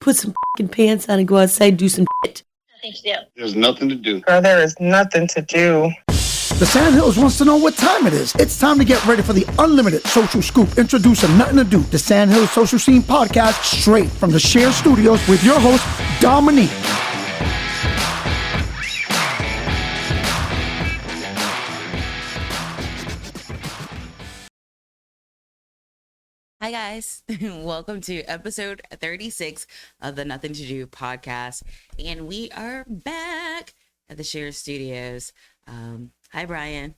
put some fucking pants on and go outside and do some shit. Nothing to do. There's nothing to do. Girl, there is nothing to do. The Sandhills wants to know what time it is. It's time to get ready for the unlimited social scoop. Introducing Nothing to Do, the Sandhills Social Scene Podcast, straight from the Share Studios with your host, Dominique. Hi guys, welcome to episode 36 of the Nothing to Do podcast, and we are back at the Share Studios. Hi Brian.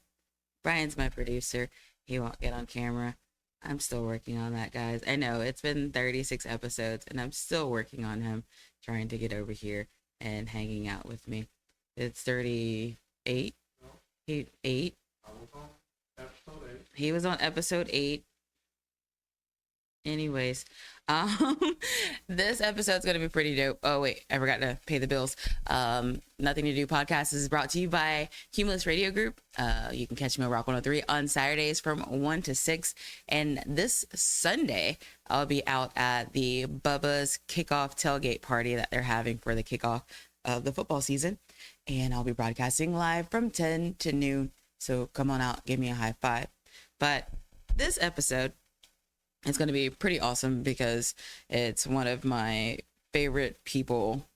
Brian's my producer. He won't get on camera. I'm still working on that, guys. I know it's been 36 episodes and I'm still working on him trying to get over here and hanging out with me. It's 38. He was on episode 8. Anyways, this episode's going to be pretty dope. Oh, wait, I forgot to pay the bills. Nothing to Do podcast is brought to you by Cumulus Radio Group. You can catch me on Rock 103 on Saturdays from 1 to 6. And this Sunday, I'll be out at the Bubba's kickoff tailgate party that they're having for the kickoff of the football season. And I'll be broadcasting live from 10 to noon. So come on out, give me a high five. But this episode, it's going to be pretty awesome because it's one of my favorite people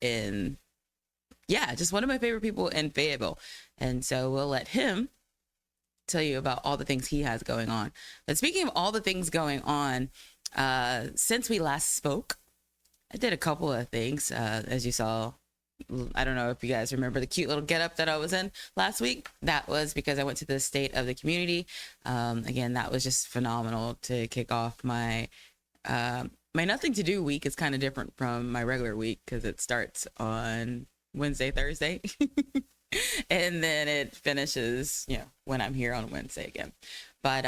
just one of my favorite people in Fayetteville. And so we'll let him tell you about all the things he has going on. But speaking of all the things going on, since we last spoke, I did a couple of things, as you saw. I don't know if you guys remember the cute little getup that I was in last week. That was because I went to the State of the Community. Again, that was just phenomenal to kick off my Nothing to Do week. Is kind of different from my regular week because it starts on Wednesday, Thursday, and then it finishes, when I'm here on Wednesday again. But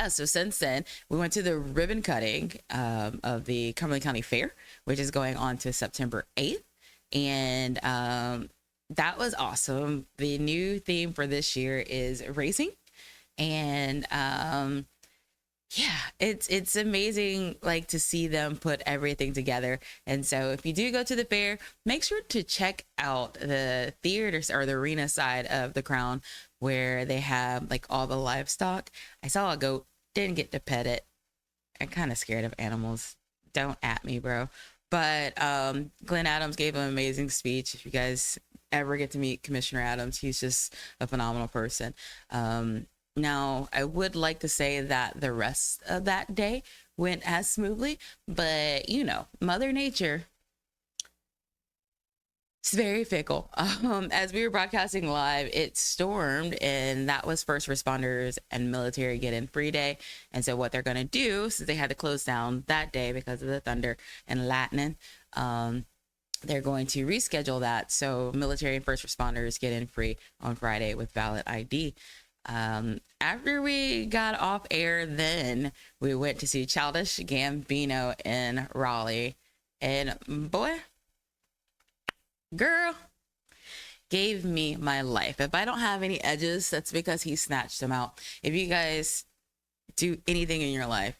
so since then, we went to the ribbon cutting of the Cumberland County Fair, which is going on to September 8th. And that was awesome. The new theme for this year is racing, and it's amazing, like, to see them put everything together. And so if you do go to the fair, make sure to check out the theaters or the arena side of the Crown where they have like all the livestock. I saw a goat, didn't get to pet it. I'm kind of scared of animals. Don't at me, bro. But Glenn Adams gave an amazing speech. If you guys ever get to meet Commissioner Adams, he's just a phenomenal person. Now, I would like to say that the rest of that day went as smoothly, but Mother Nature, it's very fickle. As we were broadcasting live, it stormed, and that was first responders and military get in free day. And so what they're going to do, since they had to close down that day because of the thunder and lightning, they're going to reschedule that. So military and first responders get in free on Friday with valid ID. After we got off air, then we went to see Childish Gambino in Raleigh, and boy, girl, gave me my life. If I don't have any edges, that's because he snatched them out. If you guys do anything in your life,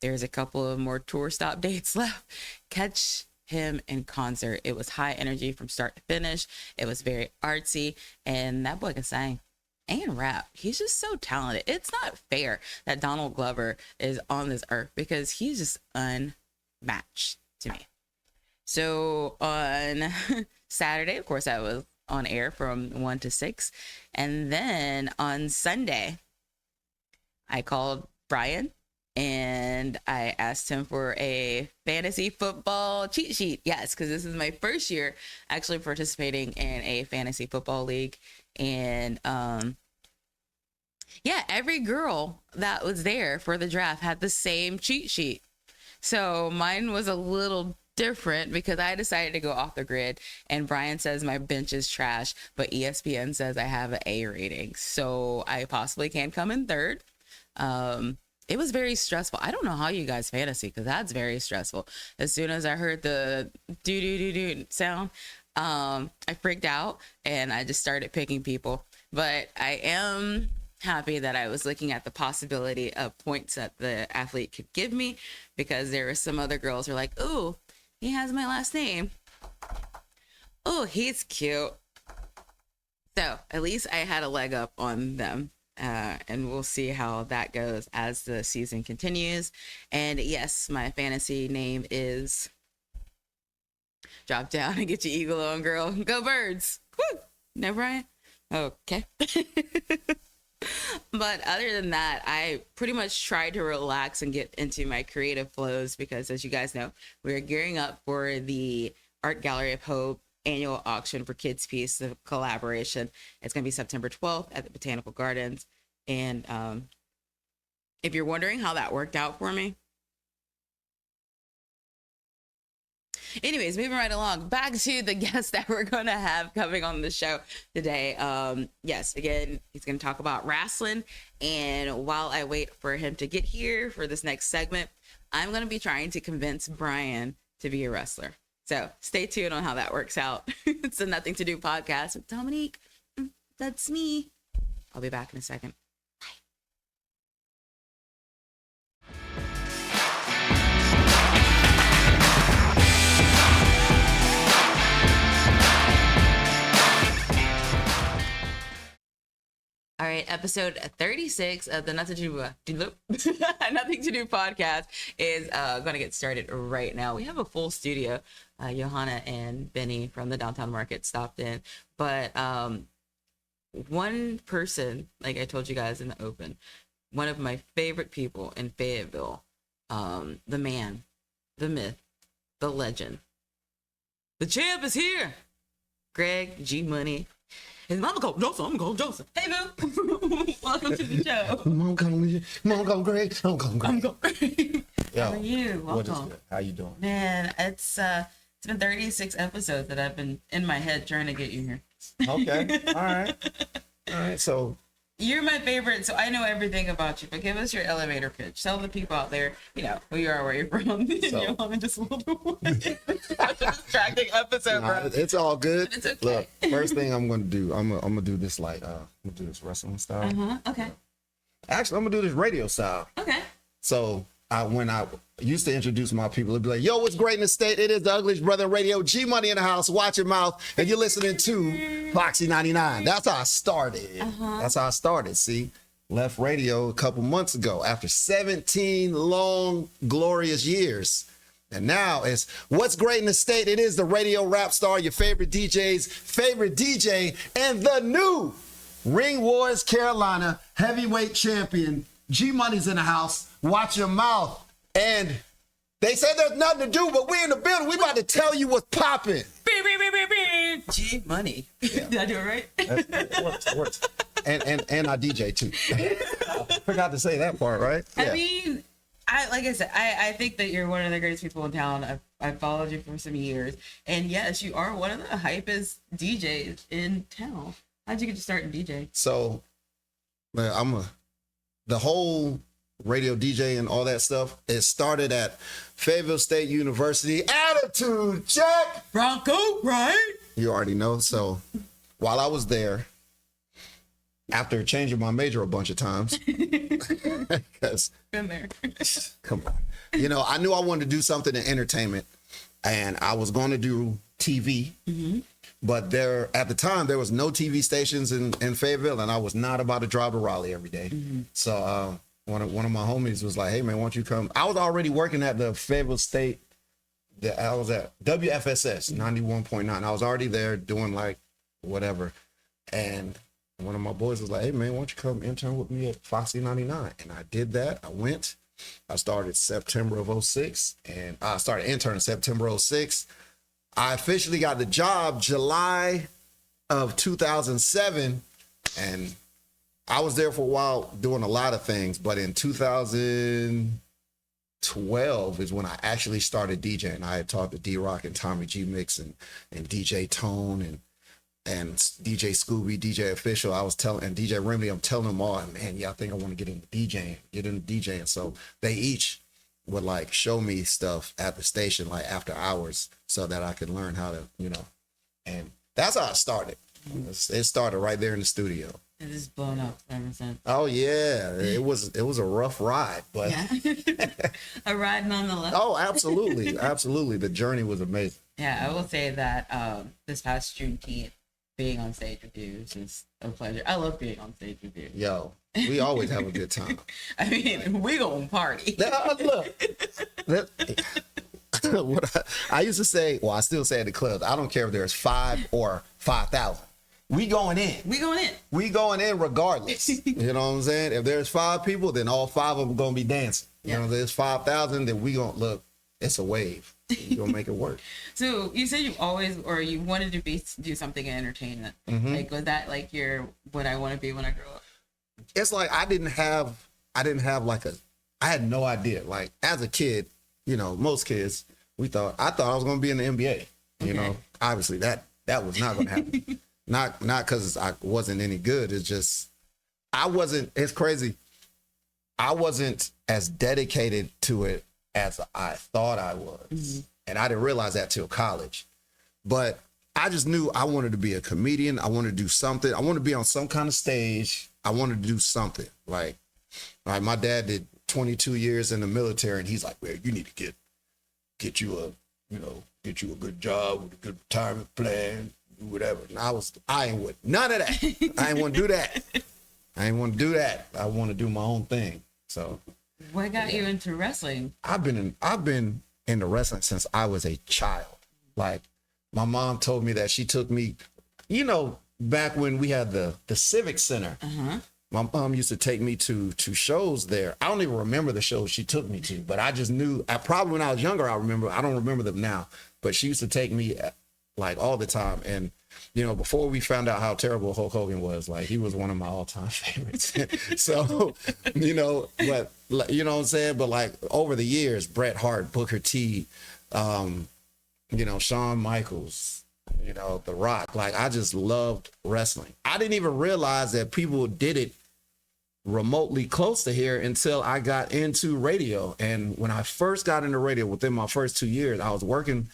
there's a couple of more tour stop dates left. Catch him in concert. It was high energy from start to finish. It was very artsy, and that boy can sing and rap. He's just so talented. It's not fair that Donald Glover is on this earth because he's just unmatched to me. So on Saturday, of course, I was on air from 1 to 6. And then on Sunday, I called Brian and I asked him for a fantasy football cheat sheet. Yes, because this is my first year actually participating in a fantasy football league. And every girl that was there for the draft had the same cheat sheet. So mine was a little different because I decided to go off the grid, and Brian says my bench is trash, but ESPN says I have an A rating, so I possibly can come in third. It was very stressful. I don't know how you guys fantasy, because that's very stressful. As soon as I heard the do sound, I freaked out and I just started picking people. But I am happy that I was looking at the possibility of points that the athlete could give me, because there were some other girls who are like, "Ooh, he has my last name. Oh, he's cute." So at least I had a leg up on them. And we'll see how that goes as the season continues. And yes, my fantasy name is Drop Down and Get Your Eagle On, Girl. Go Birds. Woo! No, Brian? Okay. But other than that, I pretty much tried to relax and get into my creative flows, because as you guys know, we're gearing up for the Art Gallery of Hope annual auction for KidsPeace, the collaboration. It's going to be September 12th at the Botanical Gardens. And if you're wondering how that worked out for me, anyways, moving right along, back to the guest that we're going to have coming on the show today. Yes, again, he's going to talk about wrestling. And while I wait for him to get here for this next segment, I'm going to be trying to convince Brian to be a wrestler. So stay tuned on how that works out. It's a Nothing to Do podcast with Dominique. That's me. I'll be back in a second. All right, episode 36 of the Nothing to Do podcast is going to get started right now. We have a full studio. Johanna and Benny from the Downtown Market stopped in. But one person, like I told you guys in the open, one of my favorite people in Fayetteville, the man, the myth, the legend, the champ is here. Greg G. Moniy. His mama called Joseph. I'm called Joseph. Hey, boo. Welcome to the show. Mom call Greg. I'm calling Greg. Yo, how are you? Welcome. How you doing? Man, it's been 36 episodes that I've been in my head trying to get you here. Okay. All right. So you're my favorite, so I know everything about you. But give us your elevator pitch. Tell the people out there, who you are, where you're from. You're on just a little bit. Such a distracting episode, bro. It's all good. It's okay. Look, first thing I'm gonna do, I'm gonna do this I'm gonna do this wrestling style. Okay. Actually, I'm gonna do this radio style. Okay. So when I used to introduce my people, it'd be like, "Yo, what's great in the state? It is the Ugliest Brother Radio. G Money in the house. Watch your mouth, and you're listening to Foxy 99." That's how I started. That's how I started. See, left radio a couple months ago after 17 long, glorious years. And now it's what's great in the state. It is the radio rap star, your favorite DJ's favorite DJ, and the new Ring Wars Carolina heavyweight champion. G Money's in the house. Watch your mouth. And they say there's nothing to do, but we in the building. We about to tell you what's popping. G Money. Yeah. Did I do it right? It works. And I DJ too. I forgot to say that part, right? I Yeah. mean, I think that you're one of the greatest people in town. I've followed you for some years. And yes, you are one of the hypest DJs in town. How'd you get to start in DJ? So, man, the whole radio DJ and all that stuff, it started at Fayetteville State University. Attitude check. Bronco, right? You already know. So while I was there, after changing my major a bunch of times, because Been there. come on, I knew I wanted to do something in entertainment, and I was going to do TV. But at the time, there was no TV stations in Fayetteville, and I was not about to drive to Raleigh every day. So one of my homies was like, "Hey man, why don't you come?" I was already working at the Fayetteville State. I was at WFSS 91.9. I was already there doing like whatever, and one of my boys was like, "Hey man, why don't you come intern with me at Foxy 99?" And I did that. I went. I started September of 06, and I started interning September 06. I officially got the job July of 2007, and I was there for a while doing a lot of things, but in 2012 is when I actually started DJing. I had talked to D-Rock and Tommy G Mix and DJ Tone and DJ Scooby, DJ Official. I was telling, and DJ Remedy, I'm telling them all, man, yeah, I think I want to get into DJing. So they each would like show me stuff at the station, like after hours, so that I could learn how to, and that's how it started. It started right there in the studio. It is blown up ever since. Oh yeah, it was a rough ride, but Yeah. A ride nonetheless. oh, absolutely, absolutely. The journey was amazing. Yeah, I will say that this past Juneteenth, being on stage with you is just a pleasure. I love being on stage with you. Yo, we always have a good time. I mean, we gonna party. Now, look, what I used to say, well, I still say at the clubs, I don't care if there's 5 or 5,000. We going in. We going in. We going in regardless. You know what I'm saying? If there's 5 people, then all 5 of them gonna be dancing. You know, if there's 5,000, then we gonna look. It's a wave. We gonna make it work. So you said you always, or you wanted to do something in entertainment. Like, was that like what I want to be when I grow up? It's like I didn't have like I had no idea. Like as a kid, you know, most kids, I thought I was gonna be in the NBA. You know, obviously that was not gonna happen. Not because I wasn't any good. It's just it's crazy. I wasn't as dedicated to it as I thought I was. And I didn't realize that till college. But I just knew I wanted to be a comedian. I wanted to do something. I wanted to be on some kind of stage. I wanted to do something. Like my dad did 22 years in the military, and he's like, "Man, you need to get you a good job with a good retirement plan, do whatever." And I ain't with none of that. I ain't want to do that. I ain't want to do that. I want to do my own thing. So What got you into wrestling? I've been into wrestling since I was a child. Like my mom told me that she took me, you know, back when we had the Civic Center. My mom used to take me to shows there. I don't even remember the shows she took me to, but I just knew. Probably when I was younger, I don't remember them now, but she used to take me like all the time. And you know, before we found out how terrible Hulk Hogan was, like he was one of my all-time favorites. So, you know, but you know what I'm saying? But like over the years, Bret Hart, Booker T, you know, Shawn Michaels, you know, The Rock, like I just loved wrestling. I didn't even realize that people did it remotely close to here until I got into radio. And when I first got into radio, within my first 2 years, I was working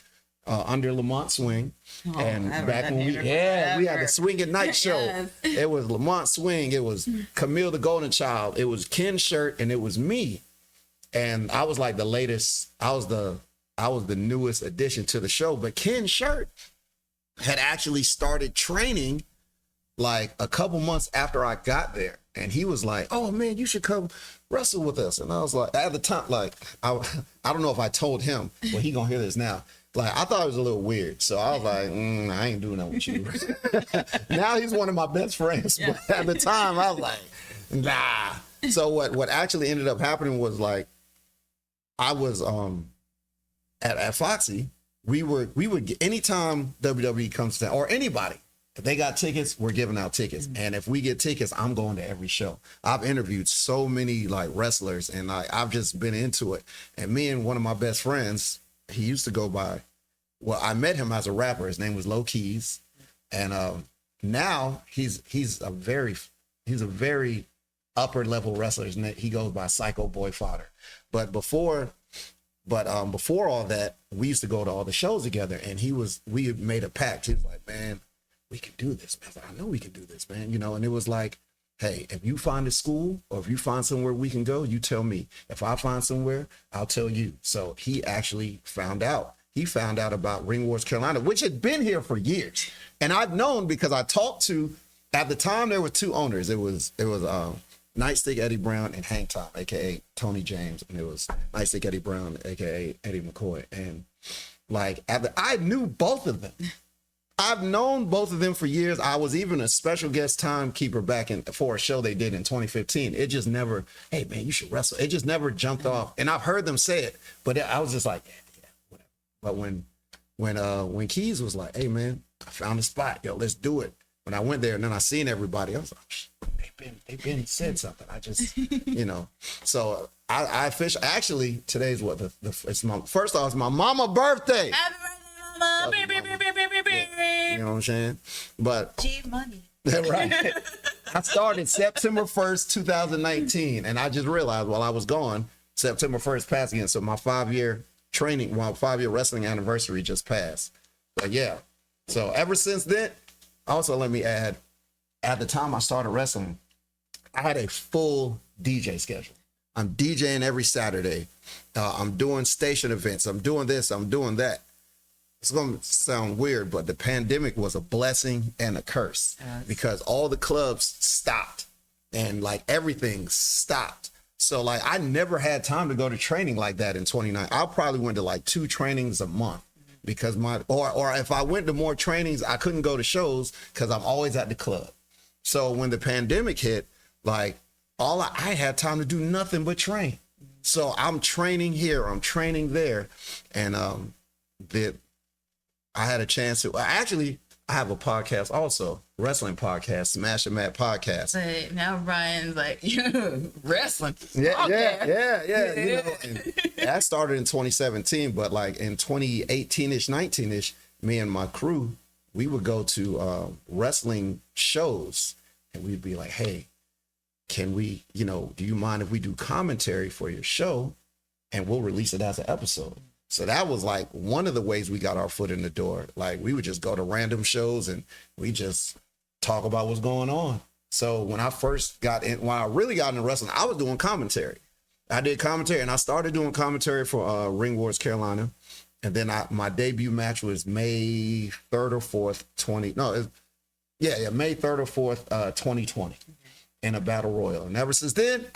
under Lamont Swing. And back when we had the Swing at Night show. Yes. It was Lamont Swing, it was Camille the Golden Child, it was Ken Shirt, and it was me. And I was like the latest, I was the newest addition to the show. But Ken Shirt had actually started training like a couple months after I got there. And he was like, "Oh man, you should come wrestle with us." And I was like, at the time, like, I don't know if I told him, well, he gonna hear this now. Like, I thought it was a little weird. So I was like, I ain't doing that with you. Now he's one of my best friends. But at the time, I was like, nah. So what actually ended up happening was like, I was at Foxy, we would anytime WWE comes to, or anybody, if they got tickets, we're giving out tickets. And if we get tickets, I'm going to every show. I've interviewed so many like wrestlers, and I've just been into it. And me and one of my best friends, he used to go by, well, I met him as a rapper. His name was Low Keys. And now he's a very upper level wrestler. He goes by Psycho Boy Fodder. But before all that, we used to go to all the shows together, and we had made a pact. He was like, "Man, we can do this, man. I know we can do this, man." You know, and it was like, "Hey, if you find a school or if you find somewhere we can go, you tell me. If I find somewhere, I'll tell you." So he actually found out. He found out about Ring Wars Carolina, which had been here for years. And I've known because I talked to, at the time, there were 2 owners. It was Nightstick Eddie Brown and Hang Time, a.k.a. Tony James. And it was Nightstick Eddie Brown, a.k.a. Eddie McCoy. And like, I knew both of them. I've known both of them for years. I was even a special guest timekeeper for a show they did in 2015. It just never, "Hey man, you should wrestle." It just never jumped off. And I've heard them say it, but I was just like, yeah, whatever. But when Keys was like, "Hey man, I found a spot, yo, let's do it." When I went there and then I seen everybody, I was like, they've been said something. I just, you know. So I officially, actually, today's what it's my first off, it's my mama's birthday. Happy birthday, mama. Yeah. You know what I'm saying? But G Money. right. I started September 1st, 2019, and I just realized while I was gone, September 1st passed again. So my 5-year training, my 5-year wrestling anniversary just passed. But yeah. So ever since then, also let me add, at the time I started wrestling, I had a full DJ schedule. I'm DJing every Saturday. I'm doing station events. I'm doing this. I'm doing that. It's going to sound weird, but the pandemic was a blessing and a curse because all the clubs stopped and like everything stopped. So like I never had time to go to training like that in 29. I probably went to like 2 trainings a month because or if I went to more trainings, I couldn't go to shows because I'm always at the club. So when the pandemic hit, like I had time to do nothing but train. So I'm training here, I'm training there. And I had a chance to, I have a podcast also, wrestling podcast, Smash and Matt podcast. But now Brian's like, wrestling. Yeah. Okay. You know, and that started in 2017, but like in 2018-ish, 19-ish, me and my crew, we would go to wrestling shows and we'd be like, hey, can we, do you mind if we do commentary for your show and we'll release it as an episode? So that was like one of the ways we got our foot in the door. Like we would just go to random shows and we just talk about what's going on. So when I really got into wrestling, I was doing commentary. I did commentary and I started doing commentary for Ring Wars Carolina. And then my debut match was May 3rd or 4th, May 3rd or 4th, 2020 in a battle royal. And ever since then,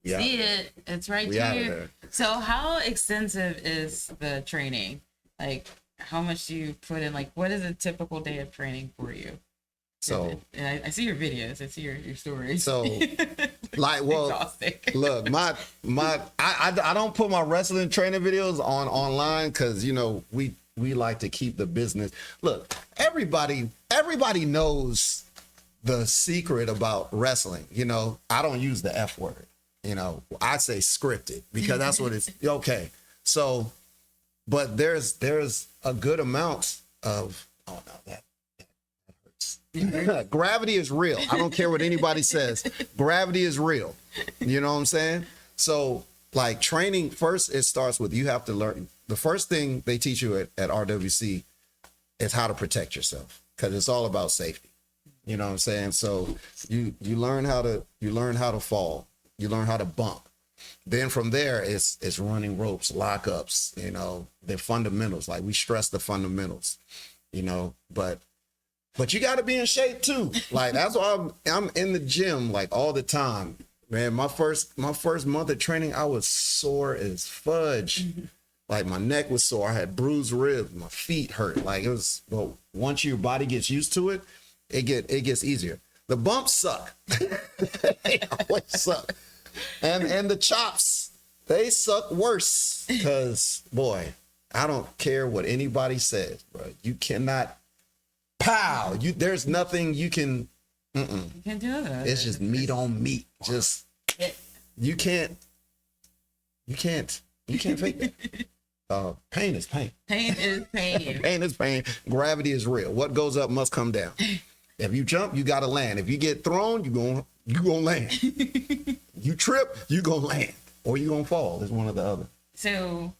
see it. It's right here. So how extensive is the training? Like how much do you put in? Like what is a typical day of training for you? So I see your videos. I see your stories. So like, well, exhausting. Look, I don't put my wrestling training videos online because, we like to keep the business. Look, everybody knows the secret about wrestling. I don't use the F word. I say scripted because that's what it's okay. So, but there's a good amount of, that hurts. Gravity is real. I don't care what anybody says. Gravity is real. You know what I'm saying? So like training first, it starts with, you have to learn. The first thing they teach you at RWC is how to protect yourself because it's all about safety. You know what I'm saying? So you learn how to fall. You learn how to bump. Then from there, it's running ropes, lockups, the fundamentals. Like we stress the fundamentals, but you got to be in shape too. Like that's why I'm in the gym like all the time, man. My first month of training, I was sore as fudge. Like my neck was sore. I had bruised ribs. My feet hurt. Like it was, well, once your body gets used to it, it gets easier. The bumps suck. They always suck. And the chops, they suck worse. Because, boy, I don't care what anybody says, bro. You cannot pow. There's nothing you can. You can't do that. It's just meat on meat. Just you can't fake that. Pain is pain. Pain is pain. Pain is pain. Gravity is real. What goes up must come down. If you jump, you gotta land. If you get thrown, you gonna land. You trip, you gonna land, or you gonna fall. It's one or the other. So,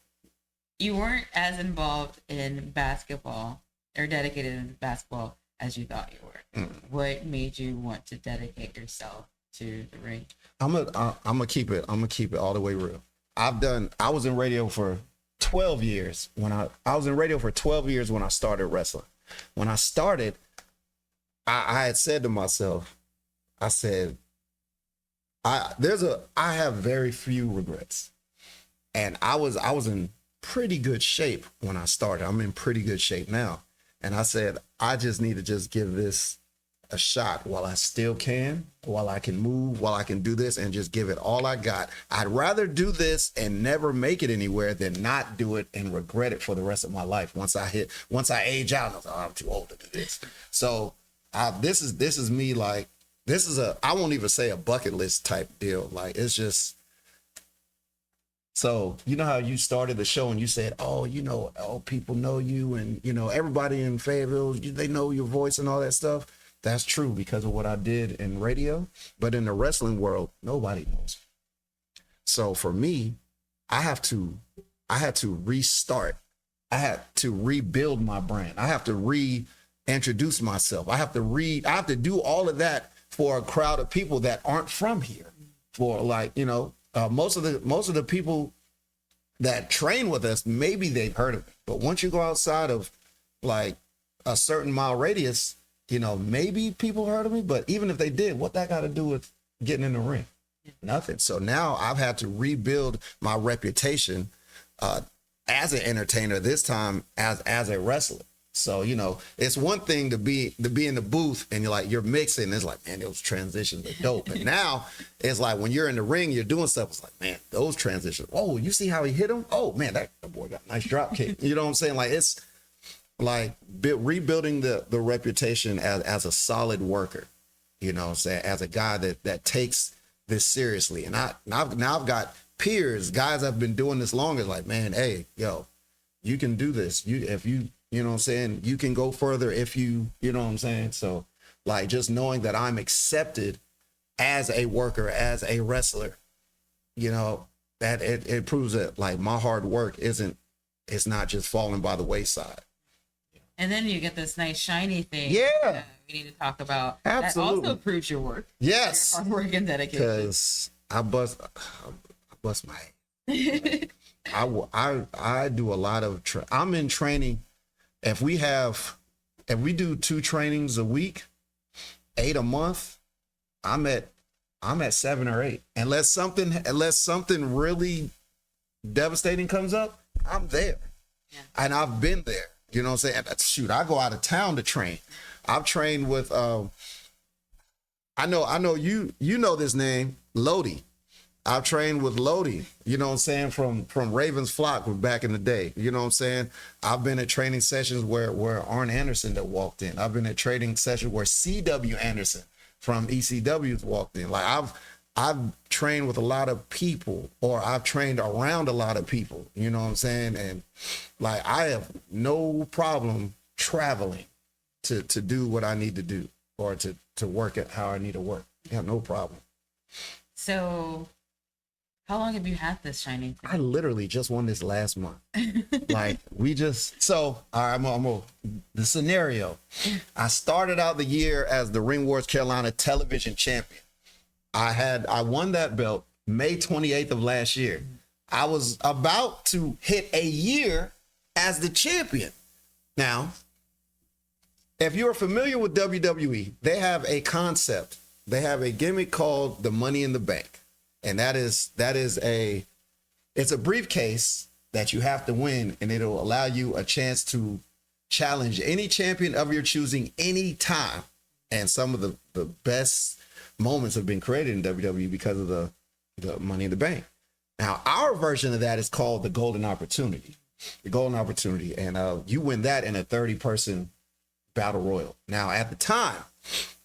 you weren't as involved in basketball or dedicated in basketball as you thought you were. What made you want to dedicate yourself to the ring? I'm gonna keep it all the way real. I was in radio for 12 years when I was in radio for 12 years when I started wrestling. When I started, I had said to myself, I said, I have very few regrets. And I was in pretty good shape when I started. I'm in pretty good shape now. And I said, I just need to just give this a shot while I still can, while I can move, while I can do this and just give it all I got. I'd rather do this and never make it anywhere than not do it and regret it for the rest of my life. Once I age out, I was like, I'm too old to do this. So this is me, like, I won't even say a bucket list type deal. Like, it's just, so you know how you started the show and you said, oh, people know you and, everybody in Fayetteville, they know your voice and all that stuff. That's true because of what I did in radio, but in the wrestling world, nobody knows. So for me, I had to restart. I had to rebuild my brand. I have to introduce myself. I have to read. I have to do all of that for a crowd of people that aren't from here. For like, you know, most of the people that train with us, maybe they've heard of it. But once you go outside of like a certain mile radius, you know, maybe people heard of me. But even if they did, what that got to do with getting in the ring? Nothing. So now I've had to rebuild my reputation as an entertainer, this time as a wrestler. So, you know, it's one thing to be in the booth and you're mixing. It's like, man, those transitions are dope. And now it's like when you're in the ring, you're doing stuff. It's like, man, those transitions. Oh, you see how he hit him? Oh man, that boy got a nice drop kick. You know what I'm saying? Like, it's like rebuilding the reputation as a solid worker. You know what I'm saying? As a guy that takes this seriously. And I've got peers, guys that have been doing this longer. Like, man, hey, yo, you can do this. You know what I'm saying? You can go further if you know what I'm saying? So like just knowing that I'm accepted as a worker, as a wrestler, you know, that it proves that like my hard work it's not just falling by the wayside. And then you get this nice shiny thing. Yeah. That we need to talk about. Absolutely. That also proves your work. Yes. Your hard work and dedication. Because I bust my head. I do a lot of I'm in training. If we do 2 trainings a week, 8 a month, I'm at 7 or 8. Unless something really devastating comes up, I'm there. Yeah. And I've been there. You know what I'm saying? Shoot, I go out of town to train. I've trained with I know you know this name, Lodi. I've trained with Lodi, you know what I'm saying, from Ravens Flock back in the day. You know what I'm saying? I've been at training sessions where Arn Anderson that walked in. I've been at training sessions where C.W. Anderson from ECW's walked in. Like I've trained with a lot of people, or I've trained around a lot of people, you know what I'm saying? And like I have no problem traveling to do what I need to do, or to work at how I need to work. I have no problem. So how long have you had this shiny thing? I literally just won this last month. Like all right, the scenario. I started out the year as the Ring Wars Carolina television champion. I won that belt May 28th of last year. I was about to hit a year as the champion. Now, if you're familiar with WWE, they have a concept. They have a gimmick called the Money in the Bank. And it's a briefcase that you have to win, and it'll allow you a chance to challenge any champion of your choosing any time. And some of the best moments have been created in WWE because of the Money in the Bank. Now, our version of that is called the Golden Opportunity. The Golden Opportunity. And you win that in a 30-person battle royal. Now, at the time,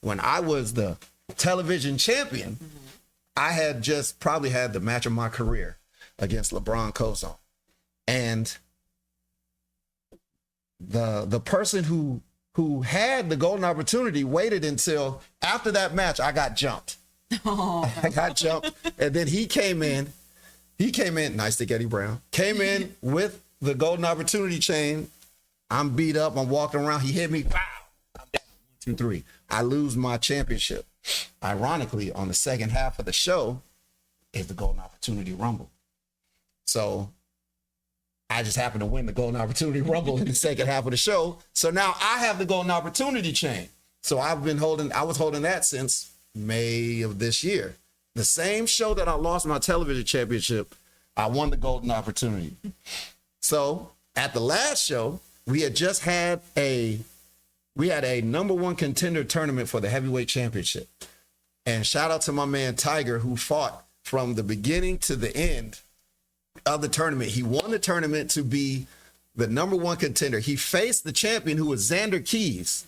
when I was the television champion, I had just probably had the match of my career against LeBron Cozone. And the person who had the Golden Opportunity waited until after that match. I got jumped. Oh. I got jumped. And then he came in, nice to Eddie Brown, came in with the Golden Opportunity chain. I'm beat up. I'm walking around. He hit me. Pow! I'm down. 1, 2, 3. I lose my championship. Ironically, on the second half of the show is the Golden Opportunity Rumble. So I just happened to win the Golden Opportunity Rumble in the second half of the show. So now I have the Golden Opportunity chain. So I was holding that since May of this year. The same show that I lost my television championship, I won the Golden Opportunity. So at the last show, we had a number 1 contender tournament for the heavyweight championship. And shout out to my man Tiger, who fought from the beginning to the end of the tournament. He won the tournament to be the number 1 contender. He faced the champion, who was Xander Keys.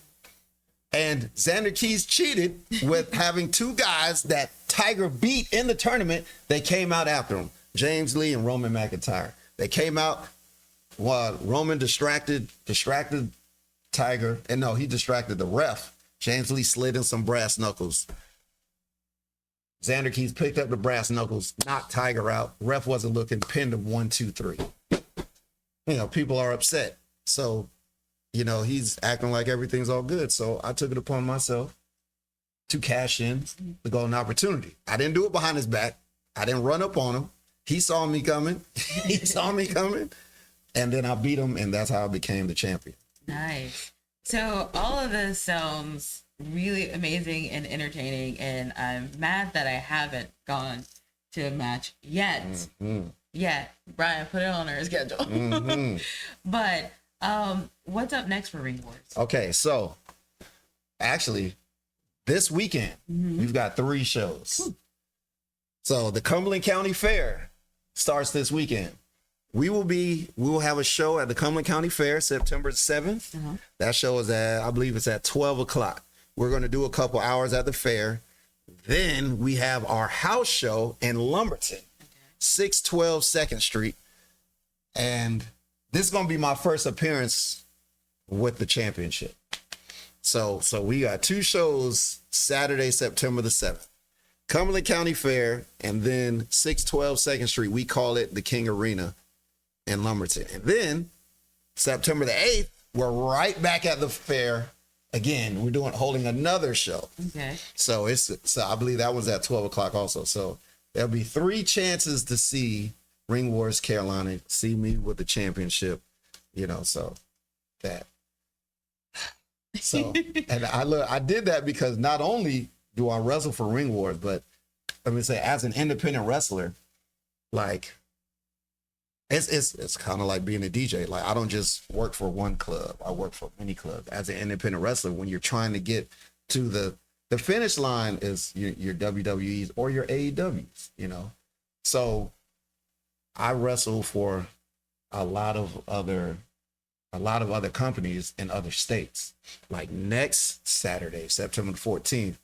And Xander Keys cheated with having 2 guys that Tiger beat in the tournament. They came out after him, James Lee and Roman McIntyre. They came out while Roman distracted Tiger. And no, he distracted the ref. James Lee slid in some brass knuckles. Xander Keys picked up the brass knuckles, knocked Tiger out. Ref wasn't looking, pinned him 1, 2, 3. You know, people are upset. So you know, he's acting like everything's all good. So I took it upon myself to cash in the golden opportunity. I didn't do it behind his back. I didn't run up on him. He saw me coming. He saw me coming. And then I beat him, and that's how I became the champion. Nice. So all of this sounds really amazing and entertaining, and I'm mad that I haven't gone to a match yet. Yet. Brian, put it on our schedule. But what's up next for Ring Wars? Okay, so actually, this weekend, we've got 3 shows. So the Cumberland County Fair starts this weekend. We will have a show at the Cumberland County Fair September 7th. That show is I believe it's at 12 o'clock. We're going to do a couple hours at the fair. Then we have our house show in Lumberton, 612 2nd Street. And this is going to be my first appearance with the championship. So we got 2 shows Saturday, September the 7th. Cumberland County Fair, and then 612 2nd Street. We call it the King Arena in Lumberton. And then September the 8th, we're right back at the fair again. We're holding another show. Okay. So I believe that one's at 12 o'clock also. So there'll be 3 chances to see Ring Wars Carolina, see me with the championship, you know, so that. So, and I did that because not only do I wrestle for Ring Wars, but let me say, as an independent wrestler, like, it's kind of like being a DJ. Like, I don't just work for one club. I work for many clubs. As an independent wrestler, when you're trying to get to the finish line is your WWEs or your AEWs, you know? So I wrestle for a lot of other companies in other states. Like next Saturday, September 14th,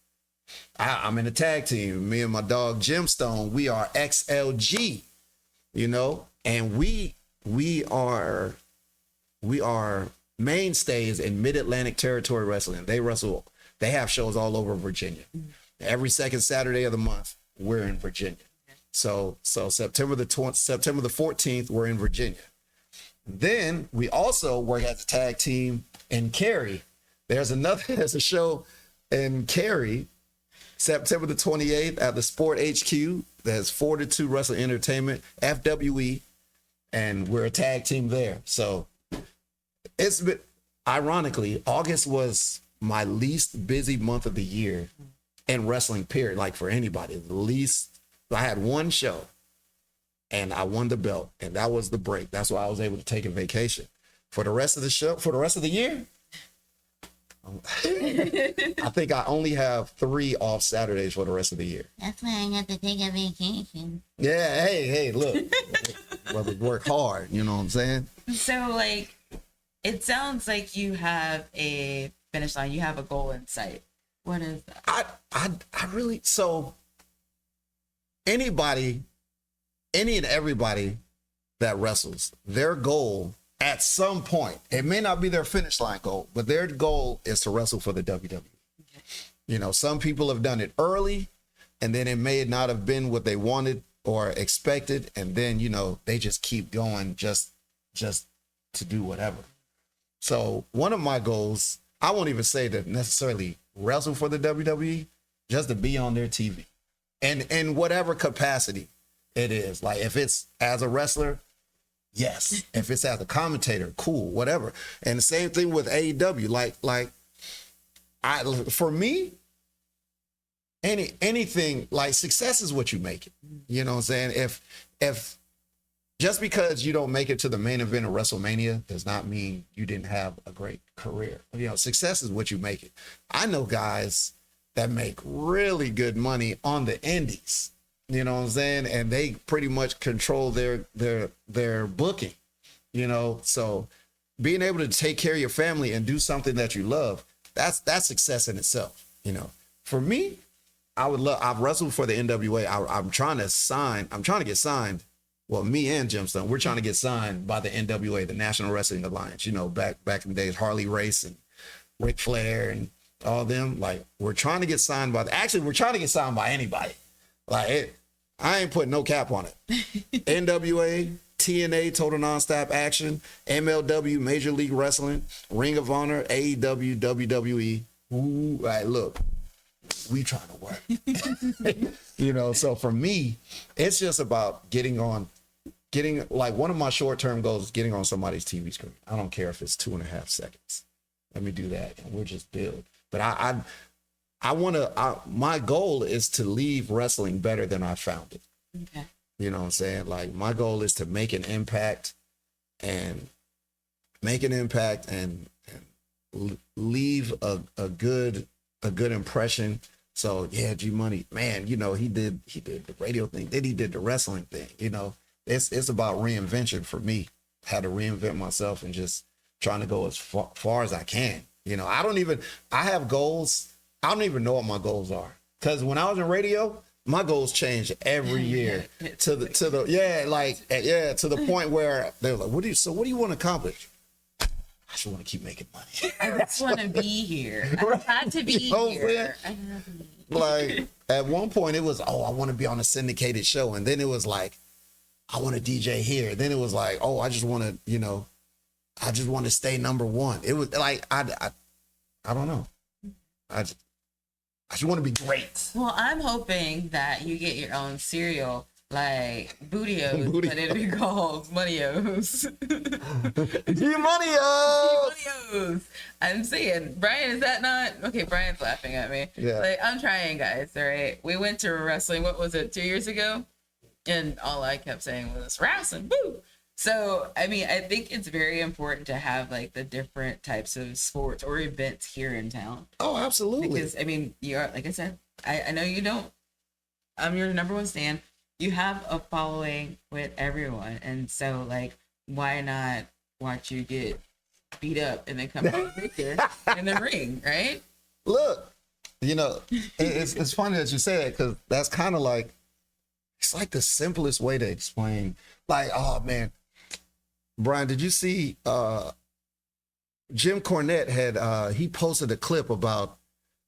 I'm in a tag team. Me and my dog Gemstone, we are XLG, you know, and we are mainstays in Mid-Atlantic Territory Wrestling. They have shows all over Virginia. Every second Saturday of the month, we're in Virginia. So September the 14th, we're in Virginia. Then we also work as a tag team in Cary. There's a show in Cary, September the 28th at the Sport HQ. There's 4-2 Wrestling Entertainment, FWE, and we're a tag team there. So it's been, ironically, August was my least busy month of the year in wrestling, period. Like for anybody, I had one show and I won the belt, and that was the break. That's why I was able to take a vacation. For the rest of the year, I think I only have 3 off Saturdays for the rest of the year. That's why I have to take a vacation. Yeah, hey, look. Well, we work hard, you know what I'm saying? So, like, it sounds like you have a finish line. You have a goal in sight. What is that? I really, so any and everybody that wrestles, their goal at some point, it may not be their finish line goal, but their goal is to wrestle for the WWE. Okay. You know, some people have done it early, and then it may not have been what they wanted or expected, and then, you know, they just keep going just to do whatever. So one of my goals, I won't even say to necessarily wrestle for the WWE, just to be on their TV, and in whatever capacity it is. Like if it's as a wrestler, yes. If it's as a commentator, cool, whatever. And the same thing with AEW. For me, anything, like, success is what you make it. You know what I'm saying? If just because you don't make it to the main event of WrestleMania does not mean you didn't have a great career. You know, success is what you make it. I know guys that make really good money on the indies. You know what I'm saying? And they pretty much control their booking, you know? So being able to take care of your family and do something that you love, that's success in itself. You know, for me, I've wrestled for the NWA. I'm trying to get signed. Well, me and Gemstone, we're trying to get signed by the NWA, the National Wrestling Alliance, you know, back in the days, Harley Race and Ric Flair and all them. Like, we're trying to get signed we're trying to get signed by anybody. Like, I ain't putting no cap on it. NWA, TNA, Total Nonstop Action, MLW, Major League Wrestling, Ring of Honor, AEW, WWE. Ooh, right, look, we trying to work. So for me, it's just about getting like one of my short-term goals is getting on somebody's TV screen. I don't care if it's 2.5 seconds. Let me do that, and we'll just build. But my goal is to leave wrestling better than I found it. Okay. You know what I'm saying? Like, my goal is to make an impact and leave a good impression. So yeah, G Money, man, he did the radio thing, then he did the wrestling thing. It's about reinvention for me. Had to reinvent myself and just trying to go as far as I can. I have goals. I don't even know what my goals are. Because when I was in radio, my goals changed every year to the point where they were like, what do you want to accomplish? I just want to keep making money. I just want to be here. I had to be here. Like, at one point it was, I want to be on a syndicated show. And then it was like, I want to DJ here. Then it was like, I just want to, stay number one. It was like, I don't know. I just want to be great. Well, I'm hoping that you get your own cereal like Bootios, but it'll be called Monios. Monios. I'm saying, Brian, is that not okay? Brian's laughing at me. Yeah. Like, I'm trying, guys. All right, we went to wrestling. What was it, 2 years ago? And all I kept saying was wrestling. Woo! So, I mean, I think it's very important to have like the different types of sports or events here in town. Oh, absolutely. Because, I mean, you are, like I said, I know you don't. I'm your number one stan. You have a following with everyone. And so, like, why not watch you get beat up and then come back victor in the ring, right? Look, it's funny that you say it, because that's kind of like, it's like the simplest way to explain. Like, oh, man. Brian, did you see Jim Cornette had he posted a clip about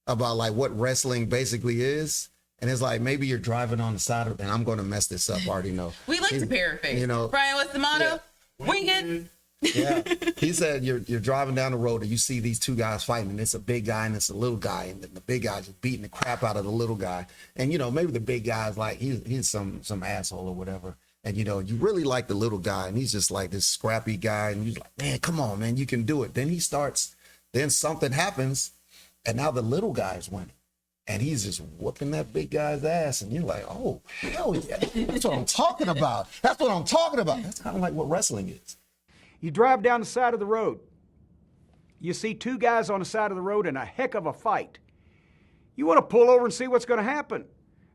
like what wrestling basically is, and it's like, maybe you're driving on the side of, and I'm going to mess this up, I already know. We like to paraphrase. Brian, what's the motto? Yeah. Wing it. Yeah, he said you're driving down the road and you see these two guys fighting, and it's a big guy and it's a little guy, and the big guy's just beating the crap out of the little guy, and maybe the big guy's like he's some asshole or whatever. And, you really like the little guy, and he's just like this scrappy guy. And you're like, man, come on, man, you can do it. Then then something happens, and now the little guy's winning. And he's just whooping that big guy's ass. And you're like, oh, hell yeah. That's what I'm talking about. That's what I'm talking about. That's kind of like what wrestling is. You drive down the side of the road. You see two guys on the side of the road in a heck of a fight. You want to pull over and see what's going to happen,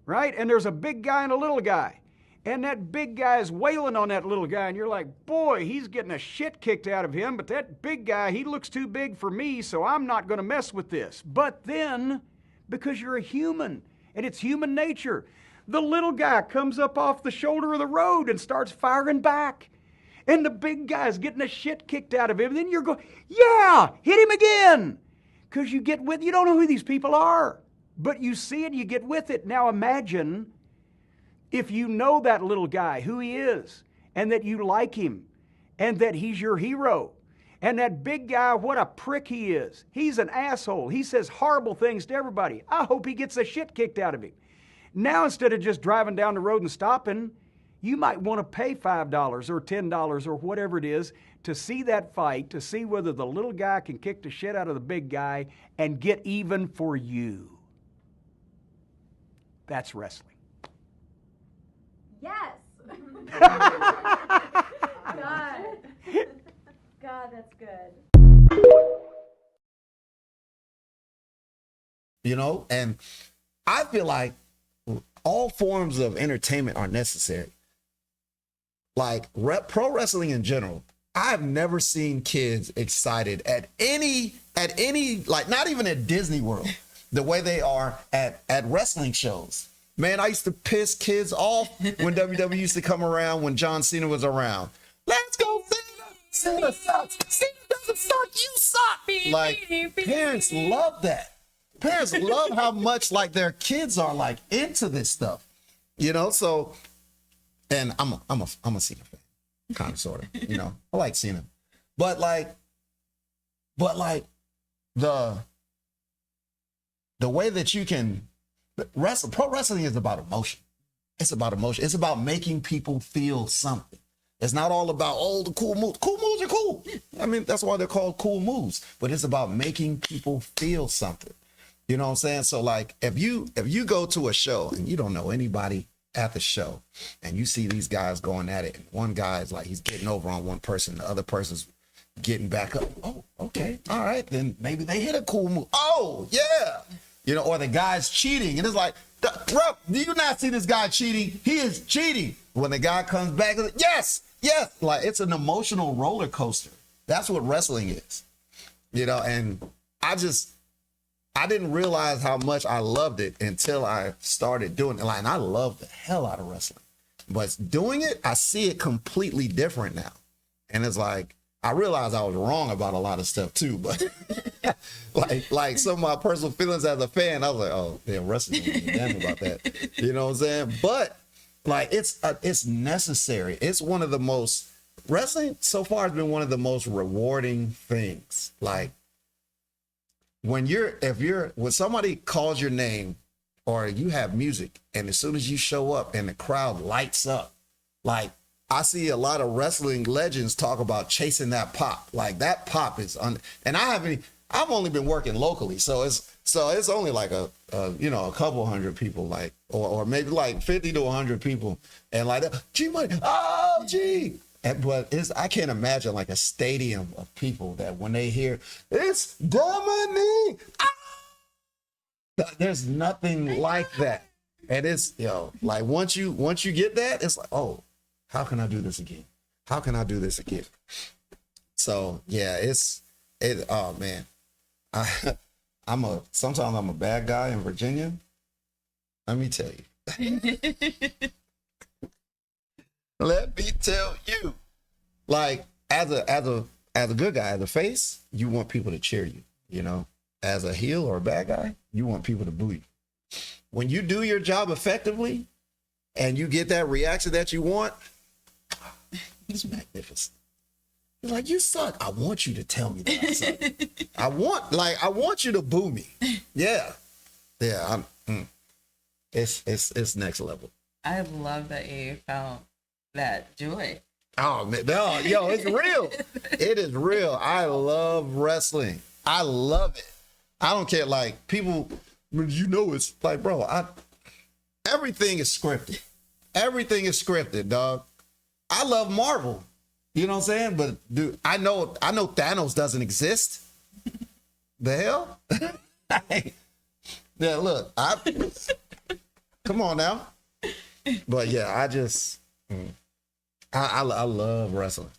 right? And there's a big guy and a little guy. And that big guy is wailing on that little guy, and you're like, boy, he's getting a shit kicked out of him, but that big guy, he looks too big for me, so I'm not going to mess with this. But then, because you're a human, and it's human nature, the little guy comes up off the shoulder of the road and starts firing back. And the big guy's getting the shit kicked out of him, and then you're going, yeah, hit him again. Because you don't know who these people are, but you see it, you get with it. Now imagine if you know that little guy, who he is, and that you like him, and that he's your hero, and that big guy, what a prick he is. He's an asshole. He says horrible things to everybody. I hope he gets the shit kicked out of him. Now, instead of just driving down the road and stopping, you might want to pay $5 or $10 or whatever it is to see that fight, to see whether the little guy can kick the shit out of the big guy and get even for you. That's wrestling. Yes. God, that's good. And I feel like all forms of entertainment are necessary. Like pro wrestling in general, I've never seen kids excited at any, like not even at Disney World, the way they are at wrestling shows. Man, I used to piss kids off when WWE used to come around, when John Cena was around. Let's go, Cena! Cena sucks! Cena doesn't suck, you suck! Like, parents love that. Parents love how much, like, their kids are, like, into this stuff. So, and I'm a Cena fan. kind of, sort of. You know, I like seeing him, but like the way that you can pro wrestling is about emotion. It's about emotion. It's about making people feel something. It's not all about, oh, the cool moves. Cool moves are cool. I mean, that's why they're called cool moves. But it's about making people feel something. You know what I'm saying? So like if you go to a show and you don't know anybody at the show and you see these guys going at it, and one guy's like, he's getting over on one person, the other person's getting back up. Oh, okay. All right. Then maybe they hit a cool move. Oh, yeah. You know, or the guy's cheating. And it's like, bro, do you not see this guy cheating? He is cheating. When the guy comes back, it's like, yes. Like it's an emotional roller coaster. That's what wrestling is. You know, and I didn't realize how much I loved it until I started doing it. Like, and I love the hell out of wrestling. But doing it, I see it completely different now. And it's like, I realized I was wrong about a lot of stuff too, but like some of my personal feelings as a fan, I was like, oh, damn, wrestling, damn about that. You know what I'm saying? But like, it's necessary. It's one of the most, wrestling so far has been one of the most rewarding things. Like when somebody calls your name or you have music and as soon as you show up and the crowd lights up, like, I see a lot of wrestling legends talk about chasing that pop. Like that pop is and I've only been working locally, so it's only like a couple hundred people, like or maybe like 50 to 100 people, and like G Money, oh gee, but I can't imagine like a stadium of people that when they hear it's Dominique, there's nothing like that, and it's like once you get that, it's like, oh. How can I do this again? How can I do this again? So yeah, oh man. Sometimes I'm a bad guy in Virginia. Let me tell you. Let me tell you. Like as a good guy, as a face, you want people to cheer you, you know. As a heel or a bad guy, you want people to boo you. When you do your job effectively and you get that reaction that you want, it's magnificent. You're like, you suck. I want you to tell me that I suck. I want you to boo me. Yeah. It's next level. I love that you found that joy. Oh man, no, it's real. It is real. I love wrestling. I love it. I don't care. Like people, it's like, bro, everything is scripted. Everything is scripted, dog. I love Marvel. You know what I'm saying? But dude, I know Thanos doesn't exist. The hell? Yeah, look, come on now. But yeah, I love wrestling.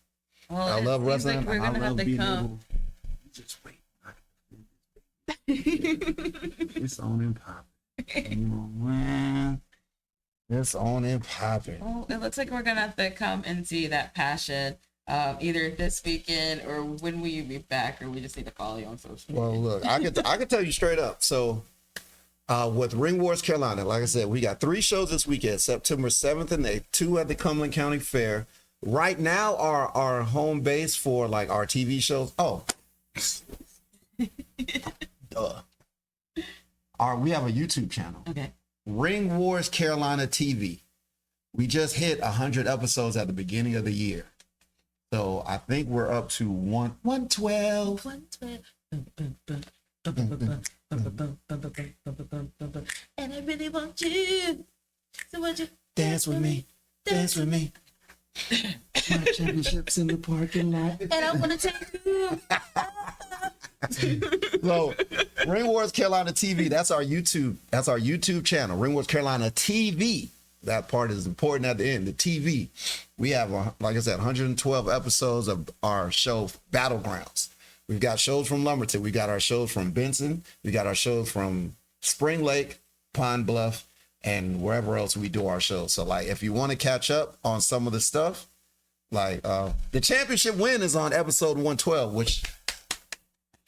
Well, I love wrestling. Like we're gonna have to come. Just wait. It's on and popping. Man. It's on and popping. Well, it looks like we're gonna have to come and see that passion, either this weekend or when will you be back, or we just need to follow you on social media. Well, look, I could tell you straight up. So, with Ring Wars Carolina, like I said, we got 3 shows this weekend: September 7th and 8th, 2 at the Cumberland County Fair. Right now, our home base for like our TV shows. Oh, we have a YouTube channel. Okay. Ring Wars Carolina TV. We just hit 100 episodes at the beginning of the year. So I think we're up to 112. 112. And I really want you. So would you dance with me? Dance with me. My championships in the parking lot. And I want to take you. So, Ring Wars Carolina TV, that's our YouTube channel, Ring Wars Carolina TV. That part is important at the end, the TV. We have, like I said, 112 episodes of our show, Battlegrounds. We've got shows from Lumberton. We got our shows from Benson. We got our shows from Spring Lake, Pine Bluff, and wherever else we do our shows. So, like, if you want to catch up on some of the stuff, like, the championship win is on episode 112, which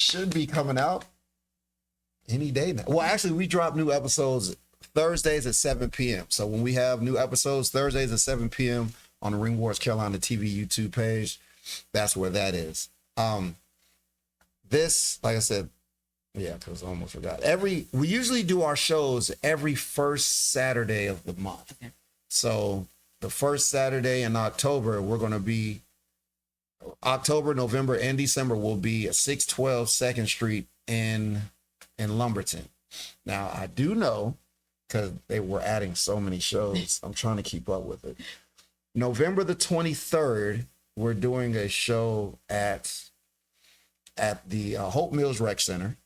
should be coming out any day now. Well, actually, we drop new episodes Thursdays at 7 p.m. So when we have new episodes Thursdays at 7 p.m. on the Ring Wars Carolina TV YouTube page. That's where that is. This, like I said, yeah, because I almost forgot. We usually do our shows every first Saturday of the month. Okay. So the first Saturday in October, we're going to be October, November, and December will be at 612 2nd Street in Lumberton. Now, I do know, because they were adding so many shows, I'm trying to keep up with it. November the 23rd, we're doing a show at the Hope Mills Rec Center.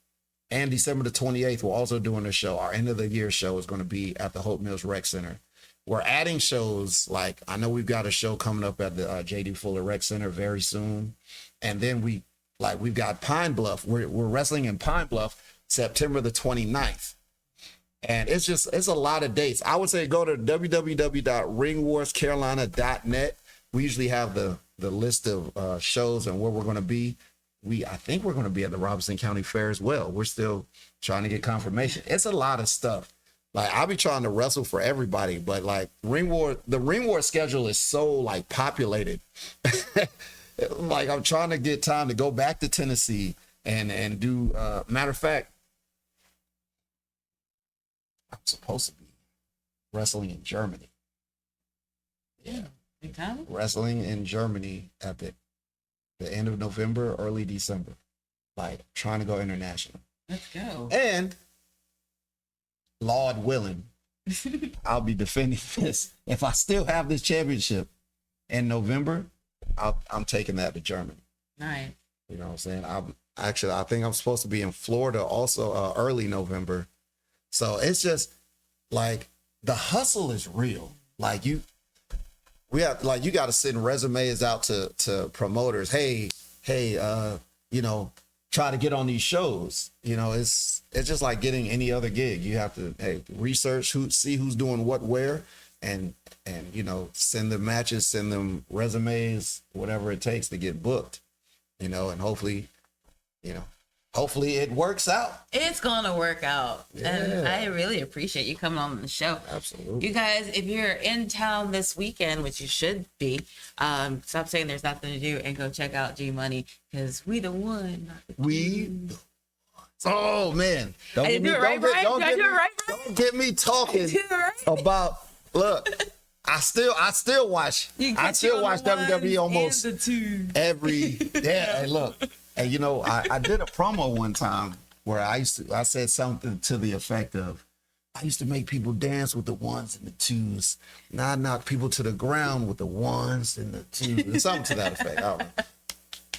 And December the 28th, we're also doing a show. Our end of the year show is going to be at the Hope Mills Rec Center. We're adding shows, like I know we've got a show coming up at the J.D. Fuller Rec Center very soon. And then we've got Pine Bluff. We're wrestling in Pine Bluff September the 29th. And it's a lot of dates. I would say go to www.ringwarscarolina.net. We usually have the list of shows and where we're going to be. I think we're going to be at the Robeson County Fair as well. We're still trying to get confirmation. It's a lot of stuff. Like I'll be trying to wrestle for everybody, but like the Ring War schedule is so like populated. Like I'm trying to get time to go back to Tennessee and do. Matter of fact, I'm supposed to be wrestling in Germany. Yeah, Big time? wrestling in Germany at the end of November, early December. Like trying to go international. Let's go. And Lord willing, I'll be defending this. If I still have this championship in November, I'm taking that to Germany. Nice. You know what I'm saying? I think I'm supposed to be in Florida also early November. So it's just like the hustle is real. Like you got to send resumes out to promoters. Hey, try to get on these shows. It's just like getting any other gig. You have to research see who's doing what where, and send them matches, send them resumes, whatever it takes to get booked. And hopefully it works out. It's gonna work out. Yeah. And I really appreciate you coming on the show. Absolutely. You guys, if you're in town this weekend, which you should be, stop saying there's nothing to do and go check out G Money, because we the one, not the two. Oh man. Don't get me talking about look. I still watch WWE almost every Hey, look. And I did a promo one time where I said something to the effect of, I used to make people dance with the ones and the twos. Now I knock people to the ground with the ones and the twos. Something to that effect. I don't know.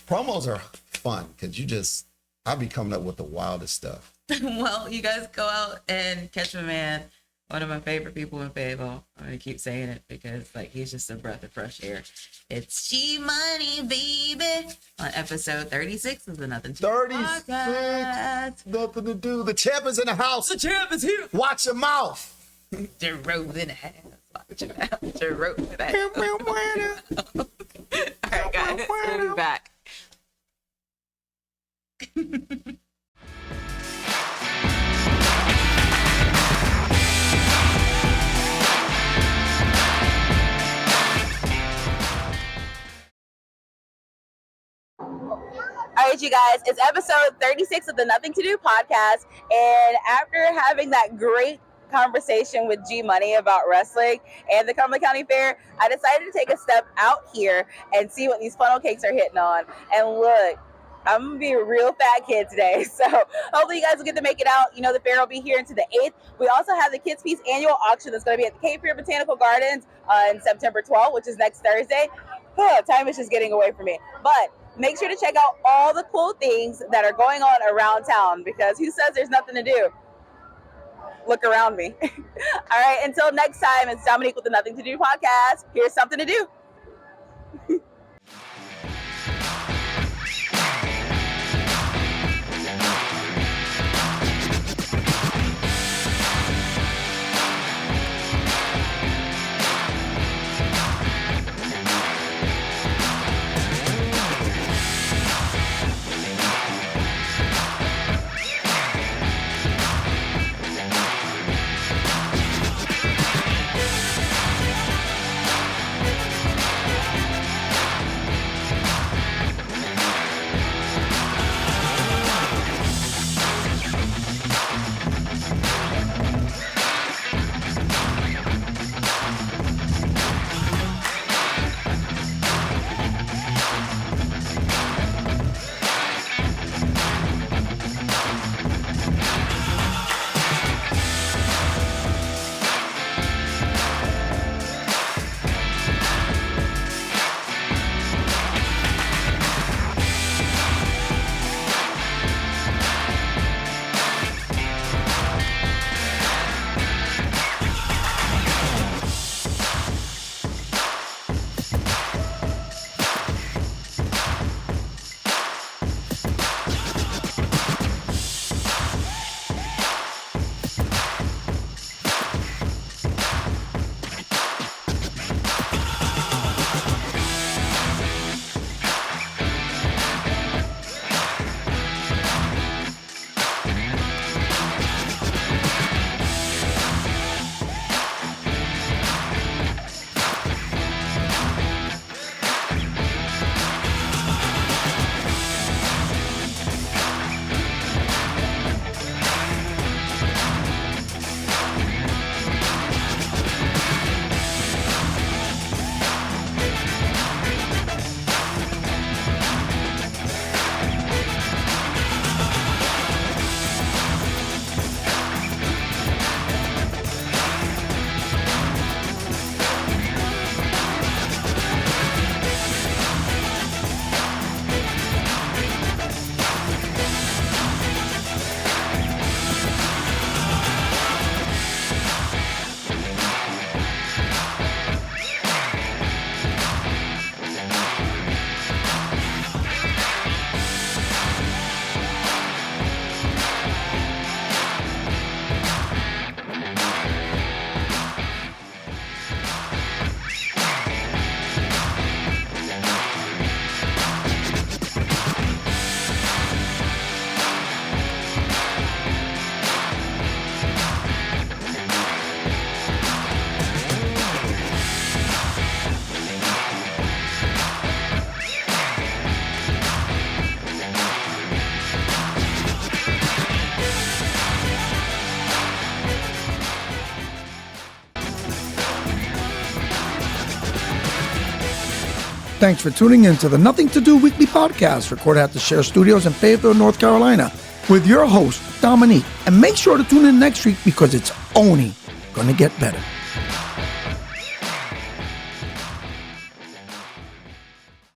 Promos are fun because I'll be coming up with the wildest stuff. Well, you guys go out and catch my man, one of my favorite people in Fayetteville. I'm going to keep saying it because he's just a breath of fresh air. It's G Money, baby, on episode 36 of the Nuthin To Do 36, Podcast. Nothing to do. The champ is in the house. The champ is here. Watch your mouth. Jerome in the house. Watch your mouth. Jerome in the house. All right, guys, we'll be back. All right, you guys, it's episode 36 of the Nuthin To Do Podcast. And after having that great conversation with G Money about wrestling and the Cumberland County Fair, I decided to take a step out here and see what these funnel cakes are hitting on. And look, I'm going to be a real fat kid today. So hopefully you guys will get to make it out. The fair will be here until the 8th. We also have the KidsPeace Annual Auction that's going to be at the Cape Fear Botanical Gardens on September 12th, which is next Thursday. Time is just getting away from me. But make sure to check out all the cool things that are going on around town, because who says there's nothing to do? Look around me. All right, until next time, it's Dominique with the Nuthin To Do Podcast. Here's something to do. Thanks for tuning in to the Nothing to Do weekly podcast, recorded at the Share Studios in Fayetteville, North Carolina, with your host, Dominique. And make sure to tune in next week because it's only going to get better.